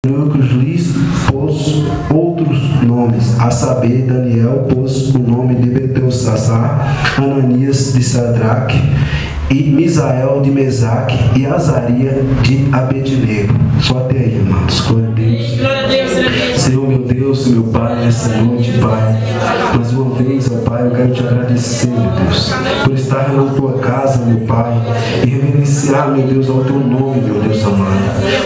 lhes pôs outros nomes, a saber, Daniel pôs o nome de Beltesazar, Ananias de Sadraque, e Misael de Mesaque, e Azaria de Abednego. Só até aí, irmãos. Glória a Deus. Senhor, meu Deus, meu Pai, nessa noite, Pai, mais uma vez, ó Pai, eu quero te agradecer, meu Deus, por estar na tua casa, meu Pai, e reverenciar, meu Deus, ao teu nome, meu Deus amado.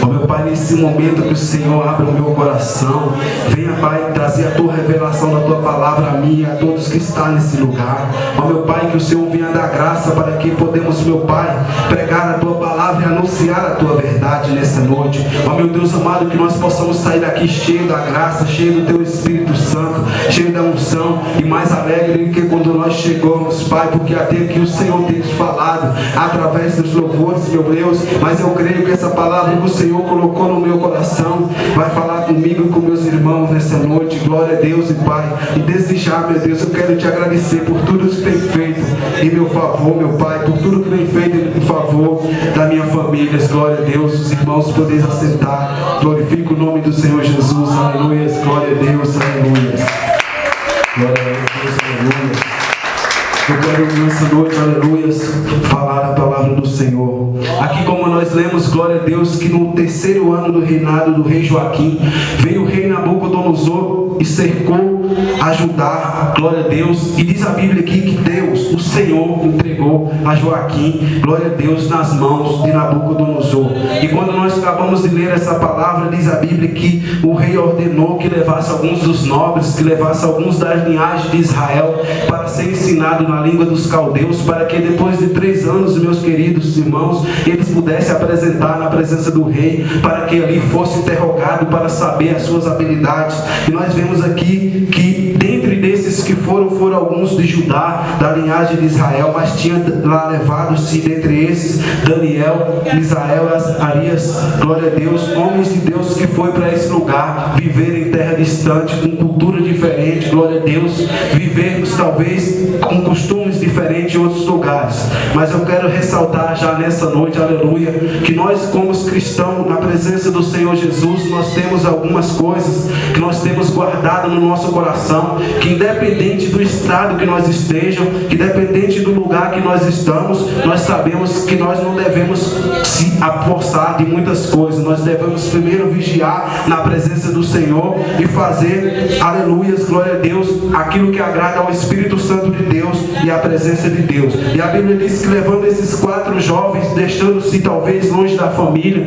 Ó meu Pai, nesse momento que o Senhor abre o meu coração, venha, Pai, trazer a tua revelação da tua palavra a mim e a todos que estão nesse lugar. Ó meu Pai, que o Senhor venha dar graça para que podemos, meu Pai, pregar a tua palavra e anunciar a tua verdade nessa noite. Ó meu Deus amado, que nós possamos sair daqui cheio da graça, cheio do teu Espírito Santo, cheio da unção e mais alegre do que quando nós chegamos, Pai, porque até que o Senhor tem falado através dos louvores, meu Deus, mas eu creio que essa palavra que o Senhor colocou no meu coração vai falar comigo e com meus irmãos nessa noite. Glória a Deus e Pai, e desde já, meu Deus, eu quero te agradecer por tudo que tem feito em meu favor, meu Pai, por tudo que tem feito em favor da minha família. Glória a Deus. Os irmãos podem assentar. Glorifica o nome do Senhor Jesus. Aleluia. Glória a Deus. Aleluia. Glória a Deus. Aleluia. Eu quero nessa noite, aleluia, falar a palavra do Senhor. Aqui, como nós lemos, glória a Deus, que no terceiro ano do reinado do rei Joaquim, veio o rei Nabucodonosor e cercou a Judá, glória a Deus, e diz a Bíblia aqui que Deus, o Senhor, entregou a Joaquim, glória a Deus, nas mãos de Nabucodonosor. E quando nós acabamos de ler essa palavra, diz a Bíblia que o rei ordenou que levasse alguns dos nobres, que levasse alguns das linhagens de Israel para ser ensinado na língua dos caldeus, para que depois de 3 anos, meus queridos irmãos, eles pudessem apresentar na presença do rei, para que ali fosse interrogado para saber as suas habilidades. E nós vemos aqui que dentre desses que foram alguns de Judá, da linhagem de Israel, mas tinha lá levado-se dentre esses Daniel, Misael, Azarias, glória a Deus, homens de Deus que foi para esse lugar, viver em terra distante, com cultura diferente, glória a Deus, vivermos talvez com costumes diferentes em outros lugares. Mas eu quero ressaltar já nessa noite, aleluia, que nós como cristãos, na presença do Senhor Jesus, nós temos algumas coisas que nós temos guardado no nosso coração, que independente do estado que nós estejam, que independente do lugar que nós estamos, nós sabemos que nós não devemos se apossar de muitas coisas. Nós devemos primeiro vigiar na presença do Senhor e fazer, aleluias, glória a Deus, aquilo que agrada ao Espírito Santo de Deus e à presença de Deus. E a Bíblia diz que levando esses 4 jovens, deixando-se talvez longe da família,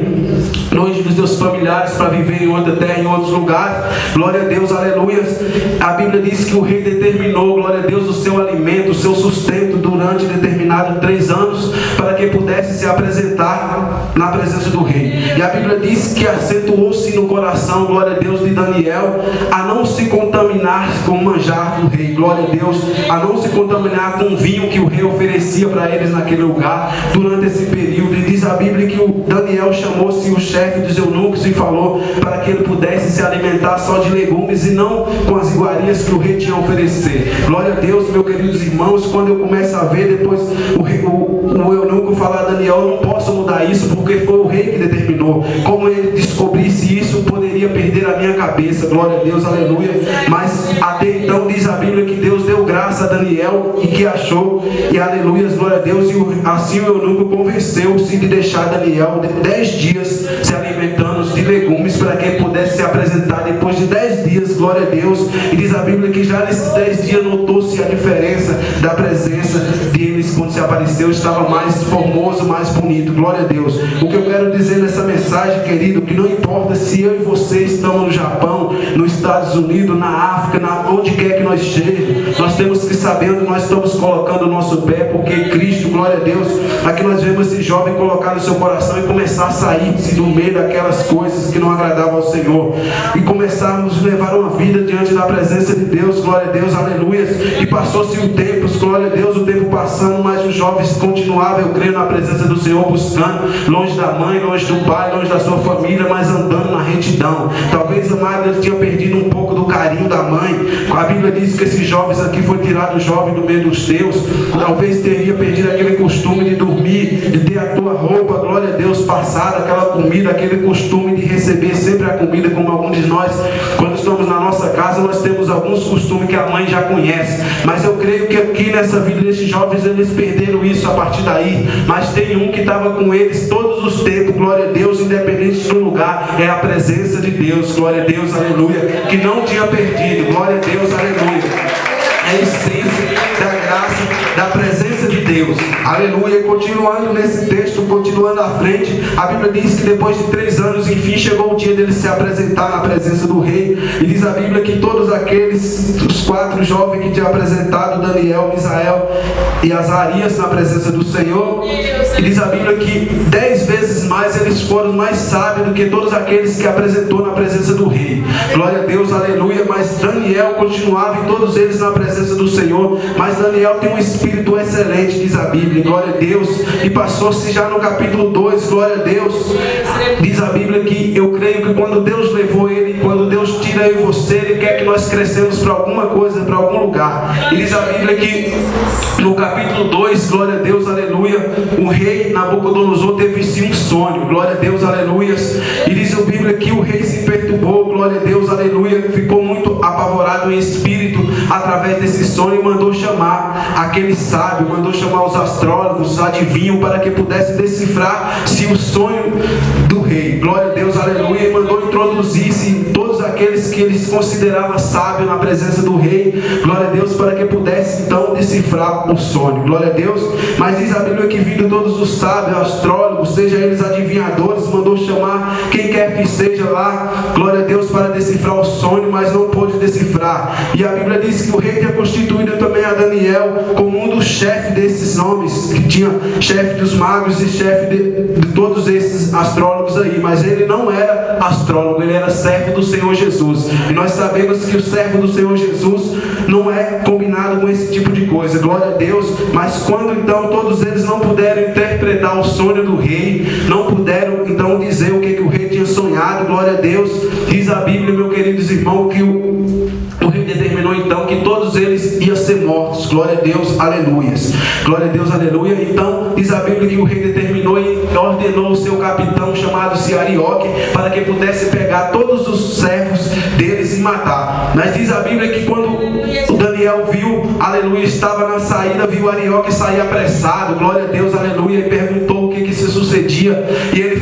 longe dos seus familiares, para viver em outra terra, em outros lugares, glória a Deus, aleluias, a Bíblia diz que o rei determinou, glória a Deus, o seu alimento, o seu sustento durante determinado 3 anos, para que pudesse se apresentar na presença do rei. E a Bíblia diz que acentuou-se no coração, glória a Deus, de Daniel, a não se contaminar com o manjar do rei, glória a Deus, a não se contaminar com o vinho que o rei oferecia para eles naquele lugar, durante esse período. E diz a Bíblia que o Daniel chamou-se o chefe dos eunucos e falou para que ele pudesse se alimentar só de legumes e não com as iguarias que o rei tinha a oferecer. Glória a Deus, meus queridos irmãos, quando eu começo a ver depois o eunuco falar a Daniel, eu não posso mudar isso porque foi o rei que determinou. Como ele descobrisse isso, poderia perder a minha cabeça, glória a Deus, aleluia. Mas até então diz a Bíblia que Deus deu graça a Daniel e que achou, e aleluia, glória a Deus, e assim o eunuco convenceu-se de deixar Daniel 10 dias se alimentando de legumes para que ele pudesse se apresentar depois de 10 dias, glória a Deus. E diz a Bíblia que já nesses 10 dias notou-se a diferença da presença deles. Quando se apareceu, estava mais formoso, mais bonito, glória a Deus. O que eu quero dizer nessa mensagem, querido, que não importa se eu e você estamos no Japão, nos Estados Unidos, na África, onde quer que nós cheguemos, nós temos que saber onde nós estamos colocando o nosso pé, porque Cristo, glória a Deus, aqui nós vemos esse jovem colocar no seu coração e começar a sair-se do meio daquelas coisas que não agradavam ao Senhor, e começarmos a levar uma vida diante da presença de Deus, glória a Deus, aleluia. E passou-se o tempo, glória a Deus, o tempo passando, mas os jovens continuavam, eu creio, na presença do Senhor, buscando, longe da mãe, longe do pai, longe da sua família, mas andando na retidão. Talvez, amado, eles tinham perdido um pouco do carinho da mãe. A Bíblia diz que esses jovens aqui foi tirado o jovem do meio dos teus. Talvez teria perdido aquele costume de dormir, de ter a tua roupa, glória a Deus, passada, aquela comida, aquele costume de receber sempre a comida, como alguns de nós, quando estamos na nossa casa, nós temos alguns costumes que a mãe já conhece. Mas eu creio que aqui nessa vida desses jovens, eles perderam isso a partir daí. Mas tem um que estava com eles todos os tempos, glória a Deus, independente do lugar, é a presença de Deus, glória a Deus, aleluia, que não tinha perdido, glória a Deus, aleluia. É a essência da graça, da presença de Deus, aleluia. Continuando nesse texto, continuando à frente, a Bíblia diz que depois de 3 anos, enfim, chegou o dia dele se apresentar na presença do rei. E diz a Bíblia que todos aqueles, os 4 jovens que tinham apresentado, Daniel, Misael e Azarias, na presença do Senhor, e diz a Bíblia que 10 vezes mais eles foram mais sábios do que todos aqueles que apresentou na presença do rei. Glória a Deus, aleluia. Mas Daniel continuava e todos eles na presença do Senhor. Mas Daniel tem um espírito excelente, diz a Bíblia, glória a Deus. E passou-se já no capítulo 2, glória a Deus. Diz a Bíblia que eu creio que quando Deus levou ele, quando Deus tira eu e você, Ele quer que nós crescemos para alguma coisa, para algum lugar. E diz a Bíblia que no capítulo 2, glória a Deus, aleluia, o rei Nabucodonosor teve sim um sonho, glória a Deus, aleluia. E diz a Bíblia que o rei se perturbou, glória a Deus, aleluia, ficou muito apavorado em espírito através desse sonho e mandou chamar aquele sábio, mandou chamar os astrólogos, os adivinhos, para que pudesse decifrar se o sonho do rei, glória a Deus, aleluia, e mandou introduzir-se todos aqueles que eles consideravam sábios na presença do rei, glória a Deus, para que pudesse então decifrar o sonho, glória a Deus. Mas diz a Bíblia que vindo todos os sábios, astrólogos, seja eles adivinhadores, mandou chamar quem quer que seja lá, glória a Deus, para decifrar o sonho, mas não pôde decifrar. E a Bíblia diz que o rei tinha constituído também a Daniel como um dos chefes desses homens, que tinha chefe dos magos e chefe de todos esses astrólogos aí, mas ele não era astrólogo, ele era servo do Senhor Jesus. E nós sabemos que o servo do Senhor Jesus não é combinado com esse tipo de coisa, glória a Deus. Mas quando então todos eles não puderam interpretar o sonho do rei, não puderam então dizer o que o rei tinha sonhado, glória a Deus, diz a Bíblia, meus queridos irmãos, que o rei determinou então que todos eles iam ser mortos, glória a Deus, aleluias, glória a Deus, aleluia. Então diz a Bíblia que o rei determinou e ordenou o seu capitão chamado-se Arioque para que pudesse pegar todos os servos deles e matar. Mas diz a Bíblia que quando o Daniel viu, aleluia, estava na saída, viu Arioque sair apressado, glória a Deus, aleluia, e perguntou o que se sucedia, e ele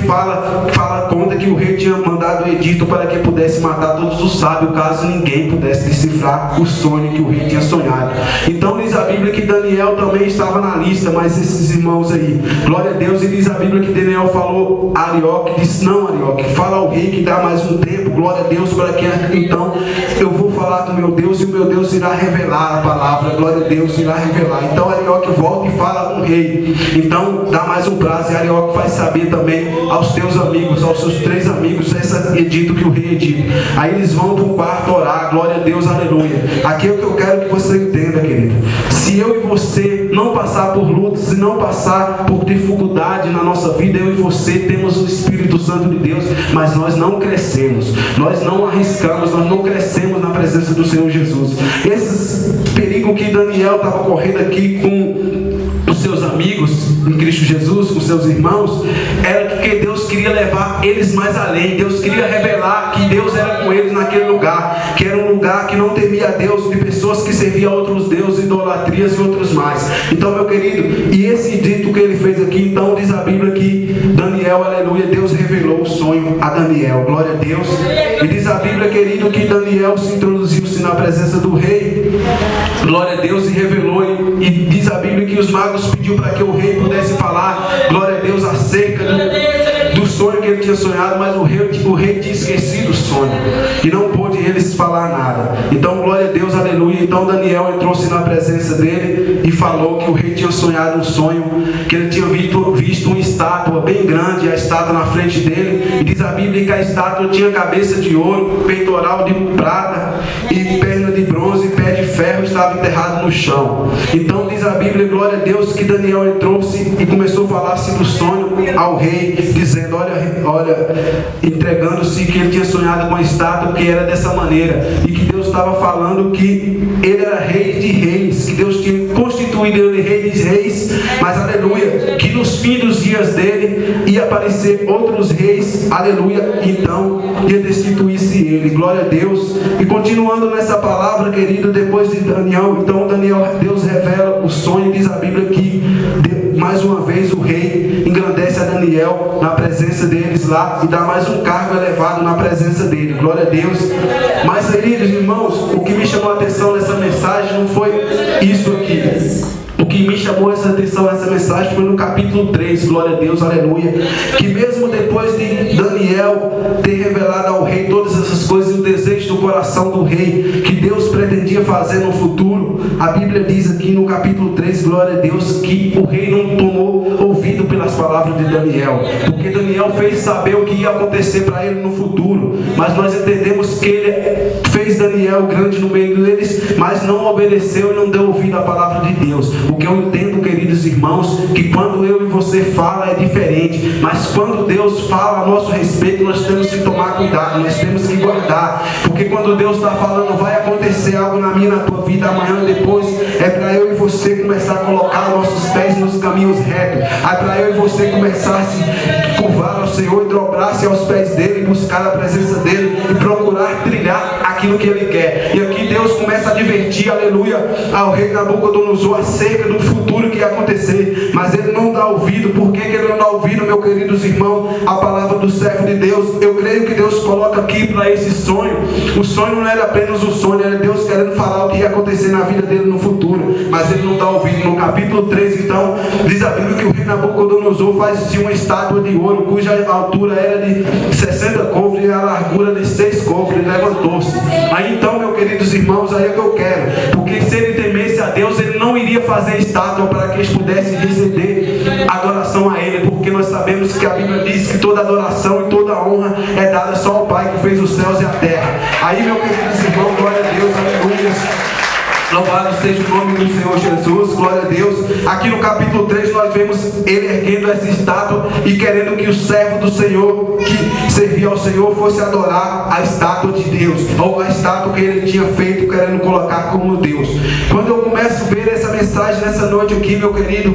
conta que o rei tinha mandado o edito para que pudesse matar todos os sábios, caso ninguém pudesse decifrar o sonho que o rei tinha sonhado. Então diz a Bíblia que Daniel também estava na lista, mas esses irmãos aí, glória a Deus, e diz a Bíblia que Daniel falou a Arioque, disse: não, Arioque, fala ao rei que dá mais um tempo, glória a Deus, para que então eu vou falar do meu Deus e o meu Deus irá revelar a palavra, glória a Deus, irá revelar. Então Arioque volta e fala com o rei, então dá mais um prazo, e Arioque faz saber também aos teus amigos, aos seus 3 amigos, esse edito que o rei edita. Aí eles vão para o quarto orar, glória a Deus, aleluia. Aqui é o que eu quero que você entenda, querido. Se eu e você não passar por lutas, se não passar por dificuldade na nossa vida, eu e você temos o Espírito Santo de Deus, mas nós não crescemos, nós não arriscamos, nós não crescemos na presença do Senhor Jesus. Esse perigo que Daniel estava correndo aqui com os seus amigos em Cristo Jesus, com seus irmãos, era que Deus queria levar eles mais além. Deus queria revelar que Deus era com eles naquele lugar, que era um lugar que não temia a Deus, de pessoas que serviam a outros deuses, idolatrias e outros mais. Então, meu querido, e esse dito que ele fez aqui, então diz a Bíblia que Daniel, aleluia, Deus revelou o sonho a Daniel, glória a Deus. E diz a Bíblia, querido, que Daniel se introduziu-se na presença do rei, glória a Deus, e revelou, e diz a Bíblia que os magos pediu para que o rei pudesse falar, glória a Deus, acerca do sonho que ele tinha sonhado, mas o rei tinha esquecido o sonho e não pôde eles falar nada. Então, glória a Deus, aleluia. Então Daniel entrou-se na presença dele e falou que o rei tinha sonhado um sonho, que ele tinha visto uma estátua bem grande, a estátua na frente dele, e diz a Bíblia que a estátua tinha cabeça de ouro, peitoral de prata e perna de bronze e pé de ferro. ferro estava enterrado no chão. Então diz a Bíblia, glória a Deus, que Daniel entrou-se e começou a falar-se do sonho ao rei, dizendo, olha, entregando-se que ele tinha sonhado com a estátua que era dessa maneira, e que Deus estava falando que ele era rei de reis, que Deus tinha constituído ele rei de reis, mas aleluia, que nos fins dos dias dele ia aparecer outros reis, aleluia, então ia destituir-se ele, glória a Deus. E continuando nessa palavra, querido, depois de Daniel, então Deus revela o sonho, diz a Bíblia que mais uma vez o rei engrandece a Daniel na presença deles lá e dá mais um cargo elevado na presença dele, glória a Deus. Mas queridos irmãos, o que me chamou a atenção nessa mensagem não foi isso aqui. O que me chamou essa atenção nessa mensagem foi no capítulo 3, glória a Deus, aleluia, que mesmo depois de Daniel ter revelado ao rei todas essas coisas e o desejo do coração do rei, que Deus pretendia fazer no futuro, a Bíblia diz aqui no capítulo 3, glória a Deus, que o rei não tomou ouvido pelas palavras de Daniel, porque Daniel fez saber o que ia acontecer para ele no futuro, mas nós entendemos que ele fez Daniel grande no meio deles, mas não obedeceu e não deu ouvido à palavra de Deus. O que eu entendo, queridos irmãos, que quando eu e você fala é diferente, mas quando Deus fala a nosso respeito, nós temos que tomar cuidado, nós temos que guardar, porque quando Deus está falando, vai acontecer algo na minha, na tua vida, amanhã ou depois, é para eu e você começar a colocar nossos pés nos caminhos retos, é para eu e você começar a se curvar ao Senhor e dobrar-se aos pés dele, buscar a presença dele e procurar trilhar aquilo que ele quer. E aqui Deus começa a advertir, aleluia, ao rei Nabucodonosor acerca do futuro que ia acontecer, mas ele não dá ouvido. Por que ele não dá ouvido, meus queridos irmãos, a palavra do servo de Deus? Eu creio que Deus coloca aqui para esse sonho. O sonho não era apenas um sonho, era Deus querendo falar o que ia acontecer na vida dele no futuro, mas ele não dá ouvido. No capítulo 3, então, diz a Bíblia que o rei Nabucodonosor faz uma estátua de ouro, cuja altura era de 60 côvados e a largura de 6 côvados, e levantou-se. Aí então, meus queridos irmãos, aí é que eu quero, porque se ele temesse a Deus, ele não iria fazer estátua para que eles pudessem receber adoração a ele, porque nós sabemos que a Bíblia diz que toda adoração e toda honra é dada só ao Pai que fez os céus e a terra. Aí, meus queridos irmãos, glória a Deus, aleluia. Louvado seja o nome do Senhor Jesus, glória a Deus. Aqui no capítulo 3 nós vemos ele erguendo essa estátua e querendo que o servo do Senhor, que servia ao Senhor, fosse adorar a estátua de Deus, ou a estátua que ele tinha feito, querendo colocar como Deus. Quando eu começo a ver essa mensagem nessa noite aqui, meu querido,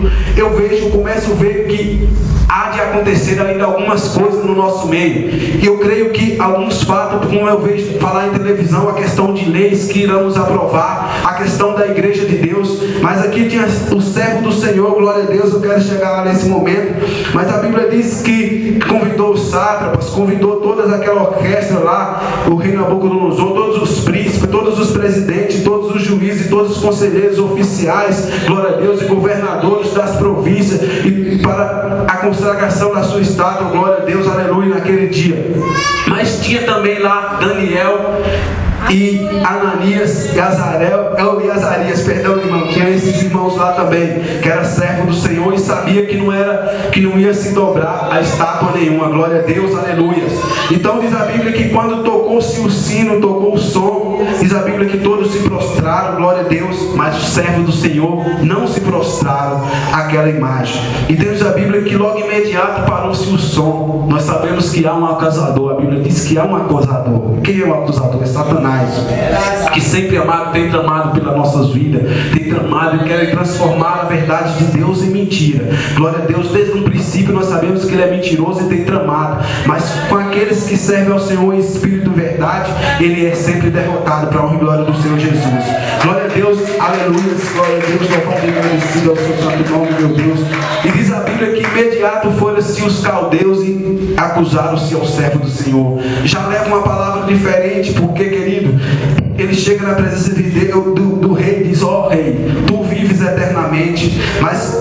começo a ver que há de acontecer ainda algumas coisas no nosso meio. E eu creio que alguns fatos, como eu vejo falar em televisão, a questão de leis que iremos aprovar, a questão da igreja de Deus, mas aqui tinha o servo do Senhor, glória a Deus, eu quero chegar lá nesse momento, mas a Bíblia diz que convidou os sátrapas, convidou toda aquela orquestra lá, o rei Nabucodonosor, todos os príncipes, todos os presidentes, todos os juízes, todos os conselheiros oficiais, glória a Deus, e governadores das províncias, e para a consagração da sua estátua, glória a Deus, aleluia, naquele dia. Mas tinha também lá Daniel e Ananias e Azarias, perdão, irmão, tinha esses irmãos lá também, que era servo do Senhor e sabia que não ia se dobrar a estátua nenhuma, glória a Deus, aleluia. Então diz a Bíblia que quando tocou-se o sino, tocou o som, diz a Bíblia que todos se prostraram, glória a Deus, mas o servo do Senhor não se prostraram àquela imagem. E diz a Bíblia que logo imediato parou-se o som. Nós sabemos que há um acusador, a Bíblia diz que há um acusador. Quem é o acusador? É Satanás, que sempre tem tramado pelas nossas vidas, tem tramado e quer transformar a verdade de Deus em mentira. Glória a Deus, desde o princípio nós sabemos que ele é mentiroso e tem tramado, mas com aqueles que servem ao Senhor em espírito e verdade, ele é sempre derrotado, para a honra e glória do Senhor Jesus. Glória a Deus, aleluia, glória a Deus, louvado e agradecido ao seu santo nome, meu Deus. E diz a Bíblia que imediato foram-se os caldeus e acusaram-se ao servo do Senhor. Já leva uma palavra diferente, porque, querido, ele chega na presença de Deus, do rei, e diz: ó rei, tu vives eternamente. Mas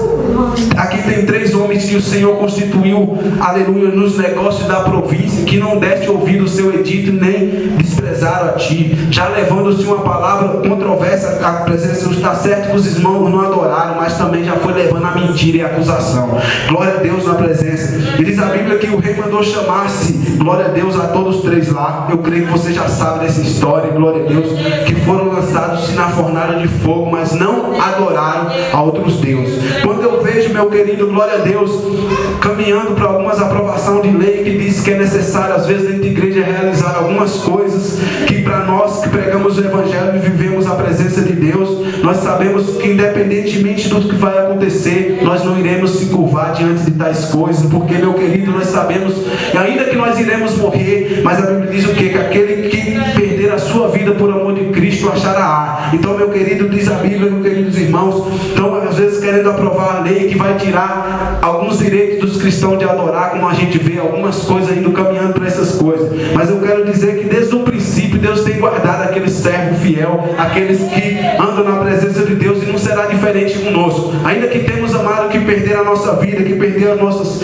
Aqui tem 3 homens que o Senhor constituiu, aleluia, nos negócios da província, que não deste ouvido o seu edito, nem desprezaram a ti, já levando-se uma palavra controversa à presença. Está certo que os irmãos não adoraram, mas também já foi levando a mentira e a acusação. Glória a Deus na presença. E diz a Bíblia que o rei mandou chamar-se, glória a Deus, a todos 3 lá. Eu creio que você já sabe dessa história, glória a Deus, que foram lançados na fornalha de fogo, mas não adoraram a outros deuses. Quando eu vejo, meu querido, glória a Deus, caminhando para algumas aprovação de lei que diz que é necessário, às vezes, dentro da igreja, realizar algumas coisas que para nós que pregamos o Evangelho e vivemos a presença de Deus, nós sabemos que independentemente do que vai acontecer, nós não iremos se curvar diante de tais coisas, porque, meu querido, nós sabemos, e ainda que nós iremos morrer, mas a Bíblia diz o quê? Que aquele que perder a sua vida por amor de Cristo achará. Então, meu querido, diz a Bíblia, meus queridos irmãos, então às vezes querendo aprovar a lei que vai tirar alguns direitos dos cristãos de adorar, como a gente vê algumas coisas indo caminhando para essas coisas. Mas eu quero dizer que desde o princípio Deus tem guardado aquele servo fiel, aqueles que andam na presença de Deus, e não será diferente conosco. Ainda que temos, amado, que perder a nossa vida, que perder as nossas,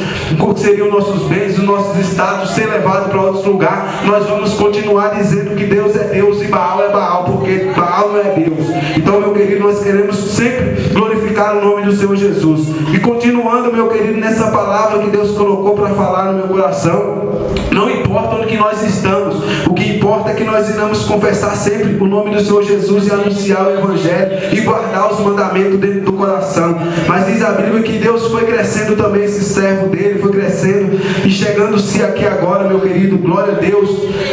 seriam nossos bens, os nossos estados, ser levados para outros lugares, nós vamos continuar dizendo que Deus é Deus e Baal é Baal, porque Baal não é Deus. Então, meu querido, nós queremos sempre glorificar o nome do Senhor Jesus. E continuando, meu querido, nessa palavra que Deus colocou para falar no meu coração, não importa onde que nós estamos, o que importa é que nós iremos confessar sempre o nome do Senhor Jesus e anunciar o Evangelho e guardar os mandamentos dentro do coração. Mas diz a Bíblia que Deus foi crescendo também, esse servo dele foi crescendo e chegando-se aqui agora, meu querido, glória a Deus,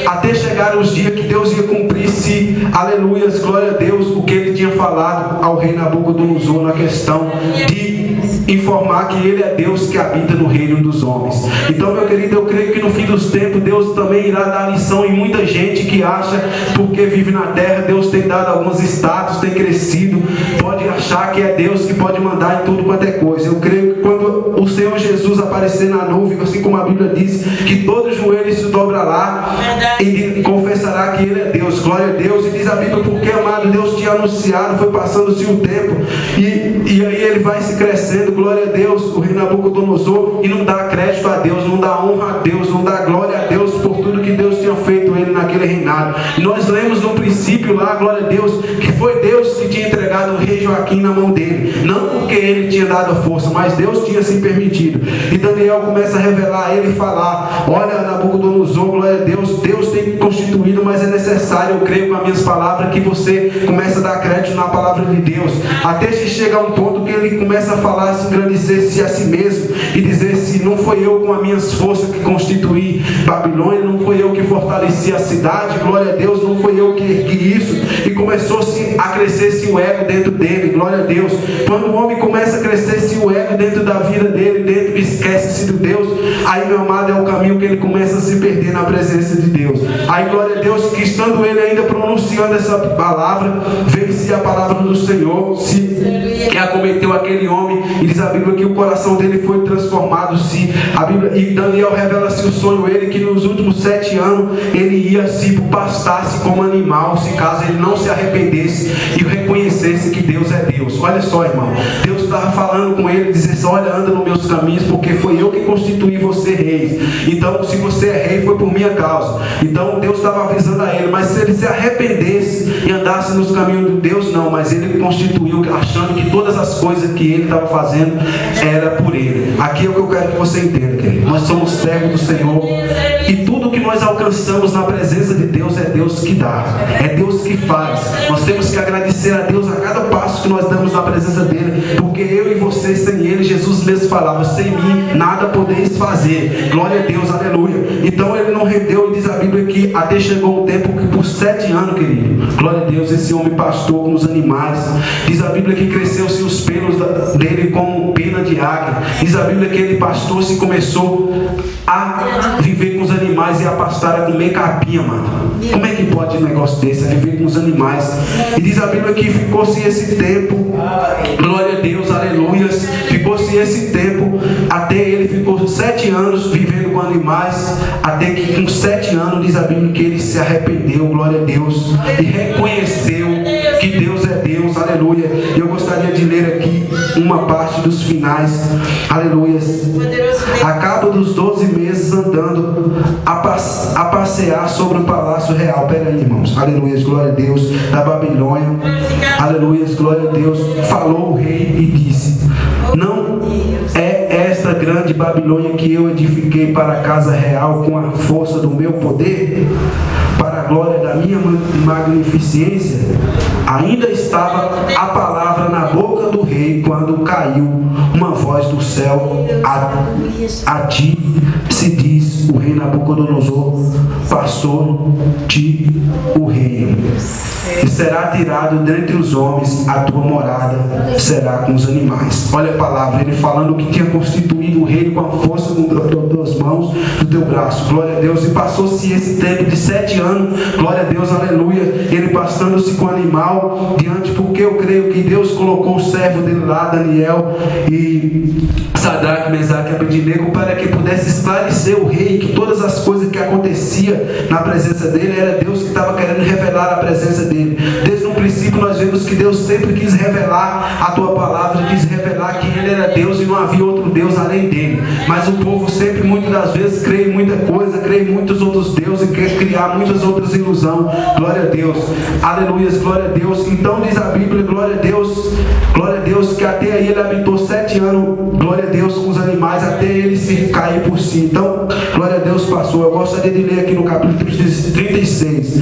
até chegar os dias que Deus ia cumprir-se, aleluias, glória a Deus, o que ele tinha falado ao rei Nabucodonosor na questão de informar que ele é Deus que habita no reino dos homens. Então, meu querido, eu creio que no fim dos tempos Deus também irá dar lição em muita gente que acha, porque vive na terra, Deus tem dado alguns status, tem crescido, pode achar que é Deus que pode mandar em tudo quanto é coisa. Eu creio que quando o Senhor Jesus aparecer na nuvem, assim como a Bíblia diz, que todo joelho se dobrará e confessará que ele é Deus. Glória a Deus. E diz a Bíblia, porque, amado, Deus tinha anunciado, foi passando-se o tempo, e aí ele vai se crescendo, glória a Deus, o rei Nabucodonosor, e não dá crédito a Deus, não dá honra a Deus, não dá glória a Deus por tudo que Deus tinha feito ele naquele reinado. E nós lemos no princípio lá, glória a Deus, que foi Deus que tinha entregado o rei Joaquim na mão dele, não porque ele tinha dado a força, mas Deus tinha se permitido. E Daniel começa a revelar a ele e falar: olha, Nabucodonosor, glória a Deus, Deus tem constituído, mas é necessário, eu creio com as minhas palavras, que você comece a dar crédito na palavra de Deus, até que chega a um ponto que ele começa a falar, se engrandecer-se a si mesmo e dizer: se não foi eu com as minhas forças que constituí Babilônia, não foi eu que fortaleci a cidade, glória a Deus, não foi eu que ergui isso. E começou-se a crescer-se o ego dentro dele, glória a Deus. Quando o homem começa a crescer-se o ego dentro da vida dele, dentro, esquece-se de Deus, aí, meu amado, é o caminho que ele começa a se perder na presença de Deus. Aí, glória a Deus, que estando ele ainda pronunciando essa palavra, veio-se a palavra do Senhor, que acometeu aquele homem, e diz a Bíblia que o coração dele foi transformado-se. A Bíblia, e Daniel revela-se o sonho ele, que nos últimos 7 anos ele ia se pastar-se como animal, se caso ele não se arrependesse e reconhecesse que Deus é Deus. Olha só, irmão, Deus estava falando com ele, dizendo assim: olha, anda nos meus caminhos, porque foi eu que constituí você rei. Então, se você é rei, foi por minha causa. Então Deus estava avisando a ele, mas se ele se arrependesse e andasse nos caminhos de Deus, não, mas ele constituiu, achando que todas as coisas que ele estava fazendo era por ele. Aqui é o que eu quero que você entenda, querido. Nós somos servos do Senhor, e tudo que nós alcançamos na presença de Deus é Deus que dá, é Deus que faz. Nós temos que agradecer a Deus a cada passo que nós damos na presença dele, porque eu e você, sem ele, Jesus mesmo falava: sem mim nada podeis fazer. Glória a Deus, aleluia. Então ele não rendeu, e diz a Bíblia que até chegou o tempo que por 7 anos, querido, glória a Deus, esse homem pastou com os animais. Diz a Bíblia que cresceu-se os pelos dele como pena de águia. Diz a Bíblia que ele pastou-se e começou a viver com os animais e a pastar, a comer capim, mano. Como é que pode um negócio desse? A viver com os animais. E diz a Bíblia que ficou-se esse tempo, glória a Deus, aleluias, ficou-se esse tempo, até ele ficou 7 anos vivendo com animais, até que com 7 anos diz a Bíblia que ele se arrependeu, glória a Deus, e reconheceu que Deus é Deus. Deus, aleluia. Eu gostaria de ler aqui uma parte dos finais, aleluia. Acaba dos 12 meses andando a passear sobre o palácio real. Pera aí, irmãos, aleluia, glória a Deus, da Babilônia, aleluia, glória a Deus. Falou o rei e disse: não é esta grande Babilônia que eu edifiquei para a casa real com a força do meu poder, para a glória da minha magnificência? Ainda estava a palavra na boca do rei quando caiu uma voz do céu: a ti se diz o rei Nabucodonosor, passou-te o reino, e será tirado dentre os homens, a tua morada será com os animais. Olha a palavra, ele falando que tinha constituído o reino com a força das mãos do teu braço, glória a Deus. E passou-se esse tempo de 7 anos, glória a Deus, aleluia, ele passando-se com o animal diante, porque eu creio que Deus colocou o servo dele lá, Daniel e Sadraque, Mesaque e Abednego, para que pudesse esclarecer o rei que todas as coisas que acontecia na presença dele era Deus que estava querendo revelar a presença dele. Desde o princípio nós vemos que Deus sempre quis revelar a tua palavra, quis revelar que ele era Deus e não havia outro Deus além dele. Mas o povo sempre, muitas das vezes, crê em muita coisa, crê em muitos outros deuses e quer criar muitas outras ilusões. Glória a Deus, aleluia, glória a Deus. Então diz a Bíblia, glória a Deus, que até aí ele habitou 7 anos, glória a Deus, com os animais, até ele se cair por si. Então, glória a Deus, passou. Eu gostaria de ler aqui no capítulo 36.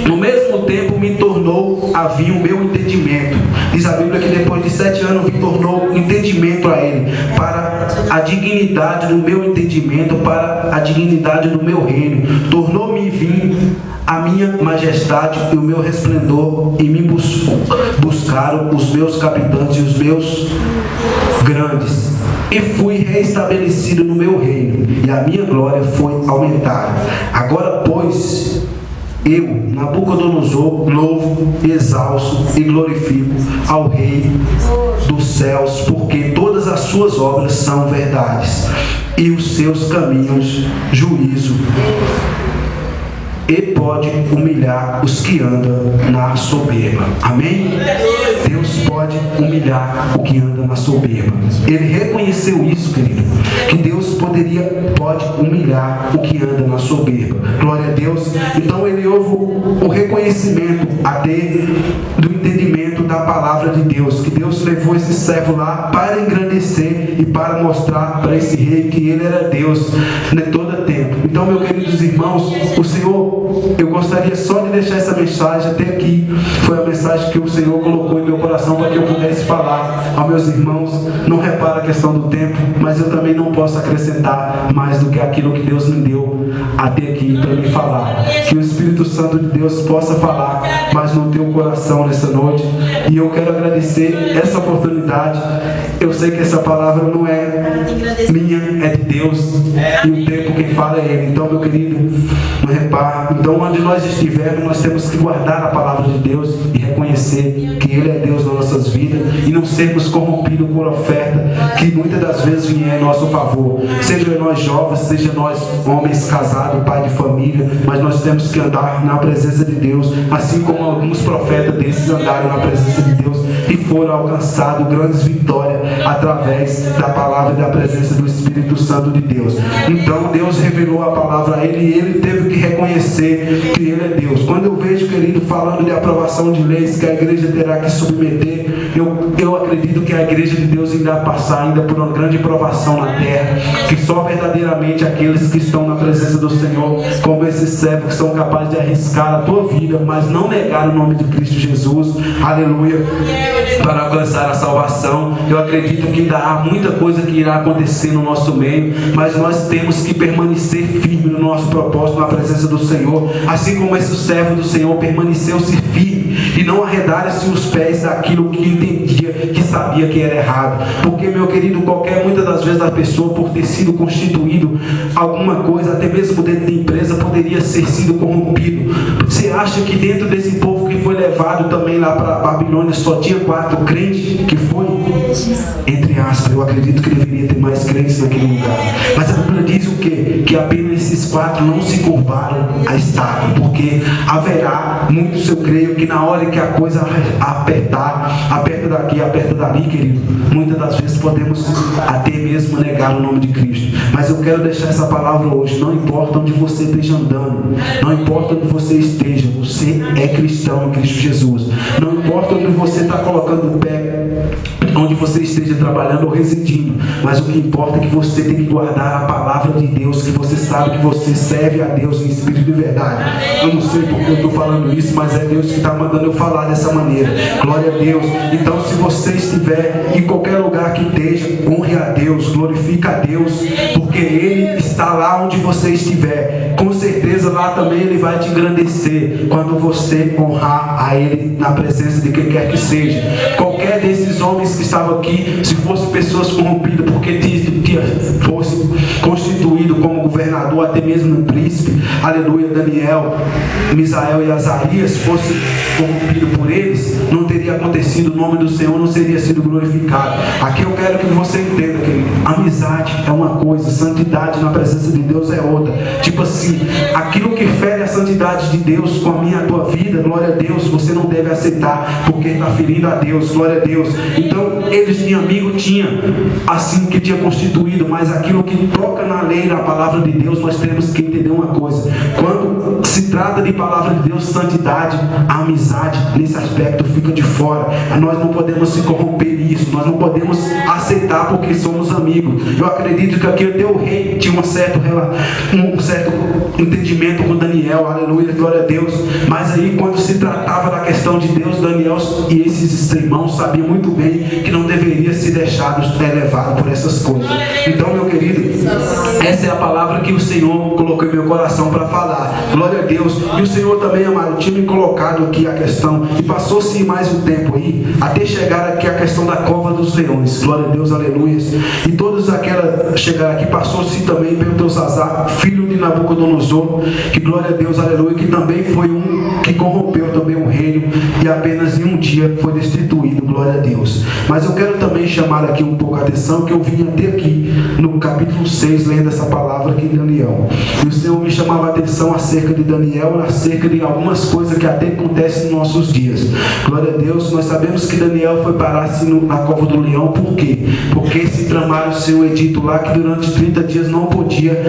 No mesmo tempo me tornou a vir o meu entendimento. Diz a Bíblia que depois de 7 anos me tornou entendimento a ele, para a dignidade do meu entendimento, para a dignidade do meu reino. Tornou-me vir a minha majestade e o meu resplendor, e me buscaram os meus capitães e os meus grandes, e fui reestabelecido no meu reino, e a minha glória foi aumentada. Agora, pois, eu, Nabucodonosor, louvo, exalço e glorifico ao Rei dos céus, porque todas as suas obras são verdades, e os seus caminhos, juízo, e pode humilhar os que andam na soberba. Amém? Deus pode humilhar o que anda na soberba. Ele reconheceu isso, querido, que Deus pode humilhar o que anda na soberba. Glória a Deus. Então ele houve o reconhecimento até do entendimento da palavra de Deus, que Deus levou esse servo lá para engrandecer e para mostrar para esse rei que ele era Deus todo tempo. Então, meus queridos irmãos, o Senhor, eu gostaria só de deixar essa mensagem até aqui. Foi a mensagem que o Senhor colocou em meu coração para que eu pudesse falar aos meus irmãos. Não repara a questão do tempo, mas eu também não posso acrescentar mais do que aquilo que Deus me deu até aqui para me falar. Que o Espírito Santo de Deus possa falar mais no teu coração nessa noite. E eu quero agradecer essa oportunidade. Eu sei que essa palavra não é minha, é de Deus, e o tempo quem fala é Ele. Então, meu querido, não repara. Então, onde nós estivermos, nós temos que guardar a palavra de Deus e reconhecer que Ele é Deus nas nossas vidas, e não sermos corrompidos por oferta que muitas das vezes vier em nosso favor. Seja nós jovens, seja nós homens casados, pai de família, mas nós temos que andar na presença de Deus, assim como alguns profetas desses andaram na presença de Deus e foram alcançados grandes vitórias através da palavra e da presença do Espírito Santo de Deus. Então Deus revelou a palavra a ele, e ele teve que reconhecer que ele é Deus. Quando eu vejo, querido, falando de aprovação de leis que a igreja terá que submeter, eu acredito que a igreja de Deus irá passar ainda por uma grande provação na terra, que só verdadeiramente aqueles que estão na presença do Senhor, como esses servos que são capazes de arriscar a tua vida, mas não negar o nome de Cristo Jesus, aleluia, para alcançar a salvação. Eu acredito que ainda há muita coisa que irá acontecer no nosso meio, mas nós temos que permanecer firme no nosso propósito na presença do Senhor, assim como esse servo do Senhor permaneceu-se firme e não arredaram-se os pés daquilo que entendia, que sabia que era errado. Porque, meu querido, muitas das vezes a pessoa, por ter sido constituído alguma coisa, até mesmo dentro da empresa, poderia ser sido corrompido. Você acha que dentro desse povo que foi levado também lá para a Babilônia só tinha 4 crentes? Que foi? Entre aspas, eu acredito que deveria ter mais crentes naquele lugar. Mas a Bíblia diz o quê? que apenas esses 4 não se curvaram a estátua, porque haverá muitos, eu creio, que na hora que a coisa apertar, aperta daqui, aperta dali, querido, muitas das vezes podemos até mesmo negar o nome de Cristo. Mas eu quero deixar essa palavra hoje. Não importa onde você esteja andando, não importa onde você esteja, você é cristão em Cristo Jesus. Não importa onde você está colocando o pé, onde você esteja trabalhando ou residindo, mas o que importa é que você tem que guardar a palavra de Deus, que você sabe que você serve a Deus em espírito e verdade. Eu não sei porque eu estou falando isso, mas é Deus que está mandando eu falar dessa maneira. Glória a Deus. Então, se você estiver em qualquer lugar que esteja, honre a Deus, glorifique a Deus, porque Ele está lá onde você estiver. Com certeza lá também Ele vai te engrandecer quando você honrar a Ele na presença de quem quer que seja. Qualquer desses homens que estavam aqui, se fossem pessoas corrompidas, porque fosse constituído como governador, até mesmo príncipe, aleluia, Daniel, Misael e Azarias, fosse corrompido por eles, não teria acontecido, o nome do Senhor não seria sido glorificado. Aqui eu quero que você entenda, querido, amizade é uma coisa, santidade na presença de Deus é outra. Tipo assim, aquilo que fere a santidade de Deus com a minha, a tua vida, glória a Deus, você não deve aceitar, porque está ferindo a Deus, glória a Deus. Então, eles tinham amigo, tinha assim que tinha constituído, mas aquilo que toca na lei, na palavra de Deus, nós temos que entender uma coisa: quando se trata de palavra de Deus, santidade, a amizade nesse aspecto fica de fora. Nós não podemos se corromper nisso, nós não podemos aceitar porque somos amigos. Eu acredito que aqui até o rei tinha um certo entendimento com Daniel, aleluia, glória a Deus. Mas aí quando se tratava da questão de Deus, Daniel e esses irmãos sabiam muito bem que não deveria se deixar levado por essas coisas. Então, meu querido, essa é a palavra que o Senhor colocou em meu coração para falar, glória a Deus. E o Senhor também, amado, tinha me colocado aqui a questão, e passou-se mais um tempo aí, até chegar aqui a questão da cova dos leões, glória a Deus, aleluia. E todos aquela chegar aqui, passou-se também pelo Belsazar, filho de Nabucodonosor, que glória a Deus, aleluia, que também foi um que corrompeu também o reino, e apenas em um dia foi destituído, glória a Deus. Mas eu quero também chamar aqui um pouco a atenção, que eu vim até aqui no capítulo 6, lendo essa palavra aqui em Daniel, e o Senhor me chamava a atenção acerca de Daniel, acerca de algumas coisas que até acontecem nos nossos dias. Glória a Deus. Nós sabemos que Daniel foi parar assim na cova do leão. Por quê? Porque se tramaram o seu edito lá, que durante 30 dias não podia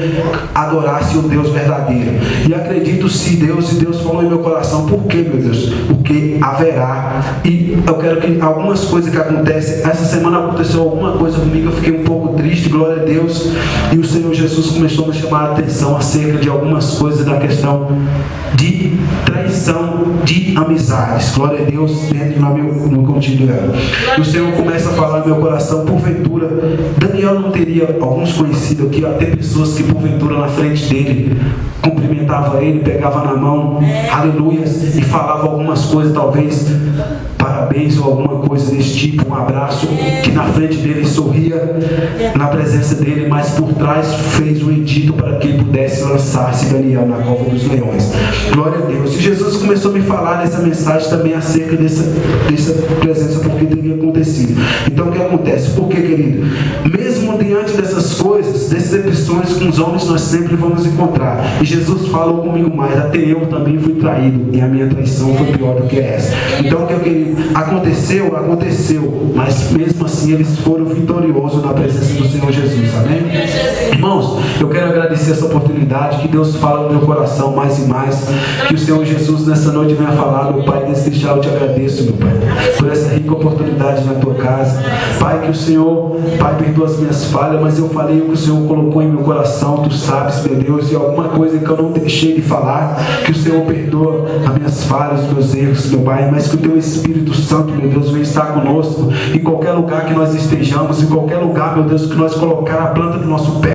adorar-se o Deus verdadeiro. E acredito se Deus falou em meu coração. Por quê, meu Deus? Porque haverá. E eu quero que algumas coisas que acontecem, essa semana aconteceu alguma coisa comigo, eu fiquei um pouco triste, glória a Deus, e o Senhor Jesus começou a me chamar a atenção acerca de algumas coisas da questão de traição de amizades, glória a Deus, dentro no contínuo dela. E o Senhor começa a falar no meu coração, porventura, Daniel não teria alguns conhecidos aqui, até pessoas que porventura na frente dele cumprimentava ele, pegava na mão, aleluia, e falava algumas coisas, talvez parabéns ou alguma coisa desse tipo, um abraço, que na frente dele sorria na presença dele, mas por trás fez um edito para que ele pudesse lançar-se Daniel na cova dos leões. Glória a Deus. E Jesus começou a me falar nessa mensagem também acerca dessa presença, porque teria acontecido. Então o que acontece? Por que, querido? Mesmo diante dessas coisas, dessas decepções com os homens, nós sempre vamos encontrar. E Jesus falou comigo mais, até eu também fui traído, e a minha traição foi pior do que essa. Então o que eu queria? Aconteceu, mas mesmo assim eles foram vitoriosos na presença do Senhor Jesus, amém? Irmãos, eu quero agradecer essa oportunidade, que Deus fala no meu coração mais e mais, que o Senhor Jesus nessa noite venha falar, meu Pai, nesse deixar eu te agradeço, meu Pai, por essa rica oportunidade na tua casa, Pai, que o Senhor, Pai, perdoa as minhas falhas, mas eu falei o que o Senhor colocou em meu coração, tu sabes, meu Deus, e alguma coisa que eu não deixei de falar, que o Senhor perdoa as minhas falhas, os meus erros, meu Pai, mas que o teu Espírito Santo, meu Deus, venha estar conosco, em qualquer lugar que nós estejamos, em qualquer lugar, meu Deus, que nós colocar a planta do nosso pé,